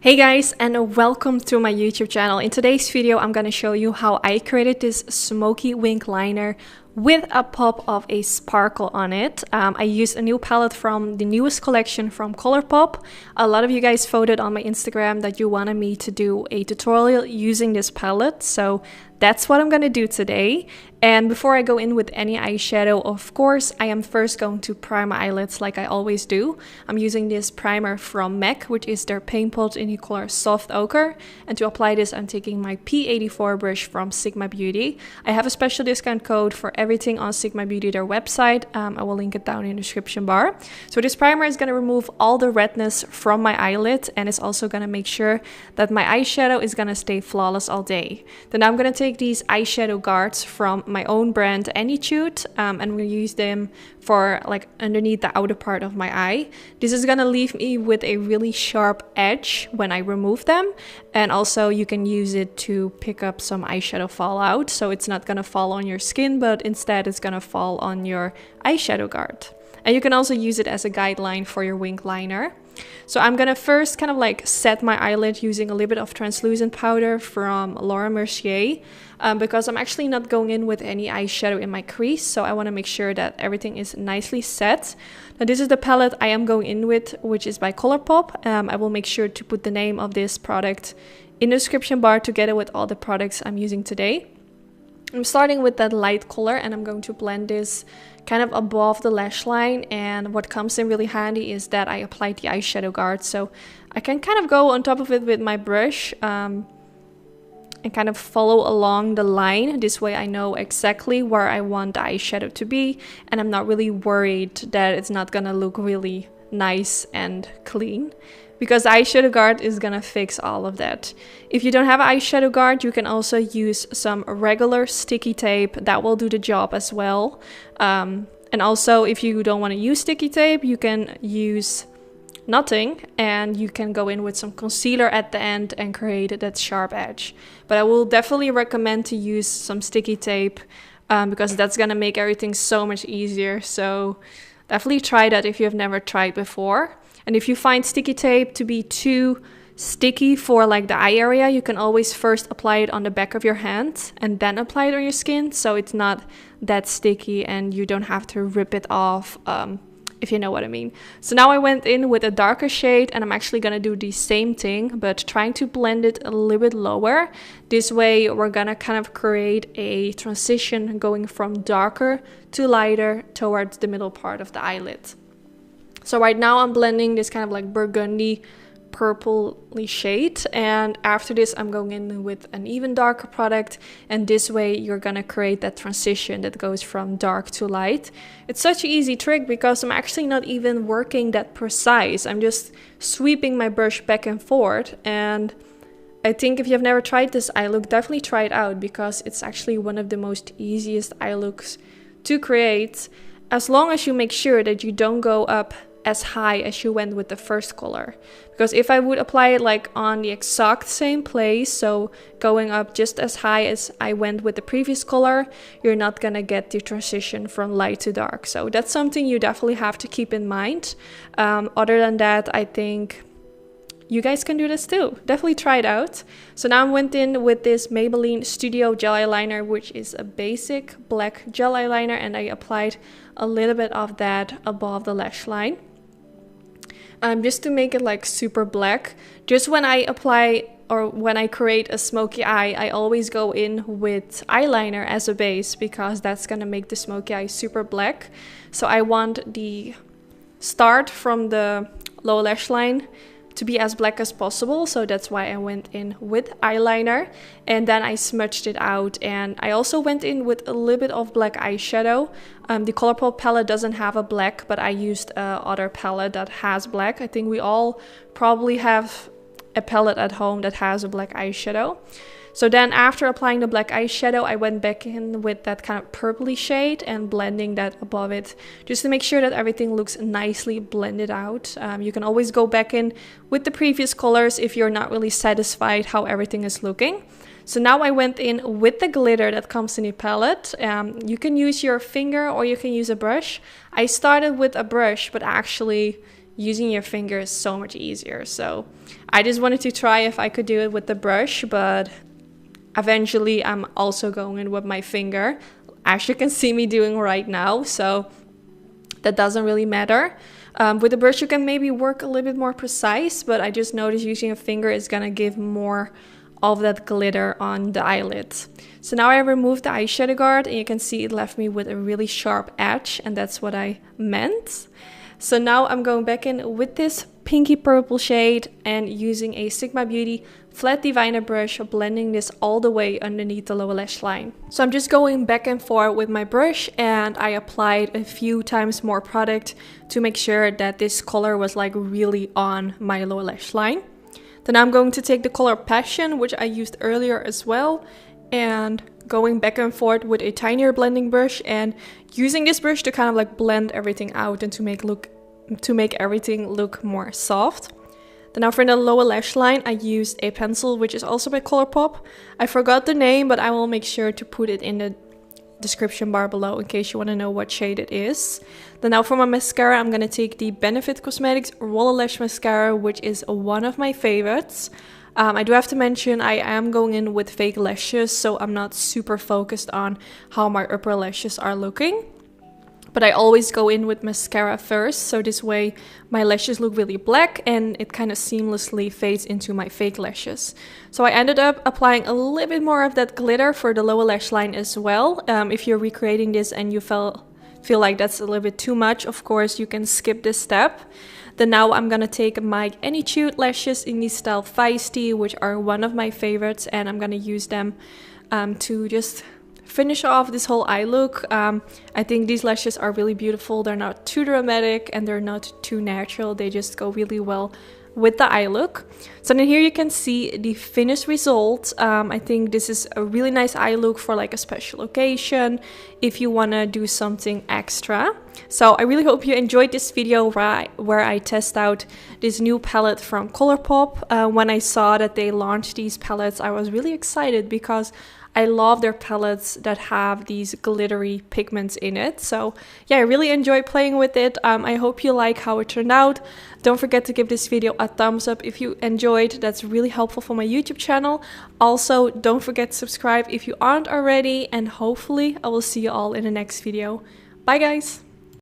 Hey guys, and welcome to my YouTube channel. In today's video, I'm gonna show you how I created this smoky wing liner with a pop of a sparkle on it. I used a new palette from the newest collection from Colourpop. A lot of you guys voted on my Instagram that you wanted me to do a tutorial using this palette, so that's what I'm gonna do today. And before I go in with any eyeshadow, of course, I am first going to prime my eyelids like I always do. I'm using this primer from MAC, which is their paint pot in the color Soft Ochre. And to apply this, I'm taking my P84 brush from Sigma Beauty. I have a special discount code for everything on Sigma Beauty, their website. I will link it down in the description bar. So this primer is gonna remove all the redness from my eyelid, and it's also gonna make sure that my eyeshadow is gonna stay flawless all day. Then I'm gonna take these eyeshadow guards from my own brand Anytude, and we use them for like underneath the outer part of my eye. This is gonna leave me with a really sharp edge when I remove them, and also you can use it to pick up some eyeshadow fallout, so it's not gonna fall on your skin, but instead it's gonna fall on your eyeshadow guard. And you can also use it as a guideline for your wing liner. So I'm gonna first kind of like set my eyelid using a little bit of translucent powder from Laura Mercier, because I'm actually not going in with any eyeshadow in my crease, so I want to make sure that everything is nicely set. Now this is the palette I am going in with, which is by Colourpop. I will make sure to put the name of this product in the description bar together with all the products I'm using today. I'm starting with that light color, and I'm going to blend this kind of above the lash line. And what comes in really handy is that I applied the eyeshadow guard, so I can kind of go on top of it with my brush and kind of follow along the line. This way I know exactly where I want the eyeshadow to be, and I'm not really worried that it's not gonna look really nice and clean, because the eyeshadow guard is gonna fix all of that. If you don't have an eyeshadow guard, you can also use some regular sticky tape. That will do the job as well. And also, if you don't want to use sticky tape, you can use nothing, and you can go in with some concealer at the end and create that sharp edge. But I will definitely recommend to use some sticky tape, because that's gonna make everything so much easier. So definitely try that if you have never tried before. And if you find sticky tape to be too sticky for like the eye area, you can always first apply it on the back of your hand and then apply it on your skin, so it's not that sticky and you don't have to rip it off, if you know what I mean. So now I went in with a darker shade, and I'm actually gonna do the same thing, but trying to blend it a little bit lower. This way we're gonna kind of create a transition going from darker to lighter towards the middle part of the eyelid. So right now I'm blending this kind of like burgundy purpley shade, and after this I'm going in with an even darker product, and this way you're gonna create that transition that goes from dark to light. It's such an easy trick because I'm actually not even working that precise. I'm just sweeping my brush back and forth, and I think if you've never tried this eye look, definitely try it out, because it's actually one of the most easiest eye looks to create, as long as you make sure that you don't go up as high as you went with the first color. Because if I would apply it like on the exact same place, so going up just as high as I went with the previous color, you're not gonna get the transition from light to dark. So that's something you definitely have to keep in mind. Other than that, I think you guys can do this too. Definitely try it out. So now I went in with this Maybelline Studio Gel Eyeliner, which is a basic black gel eyeliner, and I applied a little bit of that above the lash line. Just to make it like super black. Just when I apply or when I create a smoky eye, I always go in with eyeliner as a base, because that's gonna make the smoky eye super black. So I want the start from the lower lash line to be as black as possible, so that's why I went in with eyeliner, and then I smudged it out. And I also went in with a little bit of black eyeshadow. The Colourpop palette doesn't have a black, but I used other palette that has black. I think we all probably have a palette at home that has a black eyeshadow. So then after applying the black eyeshadow, I went back in with that kind of purpley shade and blending that above it, just to make sure that everything looks nicely blended out. You can always go back in with the previous colors if you're not really satisfied how everything is looking. So now I went in with the glitter that comes in the palette. You can use your finger or you can use a brush. I started with a brush, but actually using your finger is so much easier. So I just wanted to try if I could do it with the brush, but eventually I'm also going in with my finger, as you can see me doing right now, so that doesn't really matter. With the brush you can maybe work a little bit more precise, but I just noticed using a finger is gonna give more of that glitter on the eyelid. So now I removed the eyeshadow guard, and you can see it left me with a really sharp edge, and that's what I meant. So now I'm going back in with this pinky purple shade and using a Sigma Beauty flat diviner brush, blending this all the way underneath the lower lash line. So I'm just going back and forth with my brush, and I applied a few times more product to make sure that this color was like really on my lower lash line. Then I'm going to take the color Passion, which I used earlier as well, and going back and forth with a tinier blending brush and using this brush to kind of like blend everything out and to make everything look more soft. Then now for the lower lash line, I used a pencil, which is also by Colourpop. I forgot the name, but I will make sure to put it in the description bar below in case you want to know what shade it is. Then now for my mascara, I'm going to take the Benefit Cosmetics Roller Lash Mascara, which is one of my favorites. I do have to mention I am going in with fake lashes, so I'm not super focused on how my upper lashes are looking. But I always go in with mascara first, so this way my lashes look really black and it kind of seamlessly fades into my fake lashes. So I ended up applying a little bit more of that glitter for the lower lash line as well. If you're recreating this and you feel like that's a little bit too much, of course you can skip this step. Then now I'm gonna take my Anytude lashes in the style Feisty, which are one of my favorites, and I'm gonna use them to just finish off this whole eye look. I think these lashes are really beautiful. They're not too dramatic and they're not too natural. They just go really well with the eye look. So then here you can see the finished result. I think this is a really nice eye look for like a special occasion if you want to do something extra. So I really hope you enjoyed this video where I test out this new palette from Colourpop. When I saw that they launched these palettes, I was really excited because I love their palettes that have these glittery pigments in it. So yeah, I really enjoyed playing with it. I hope you like how it turned out. Don't forget to give this video a thumbs up if you enjoyed. That's really helpful for my YouTube channel. Also, don't forget to subscribe if you aren't already, and hopefully I will see you all in the next video. Bye guys!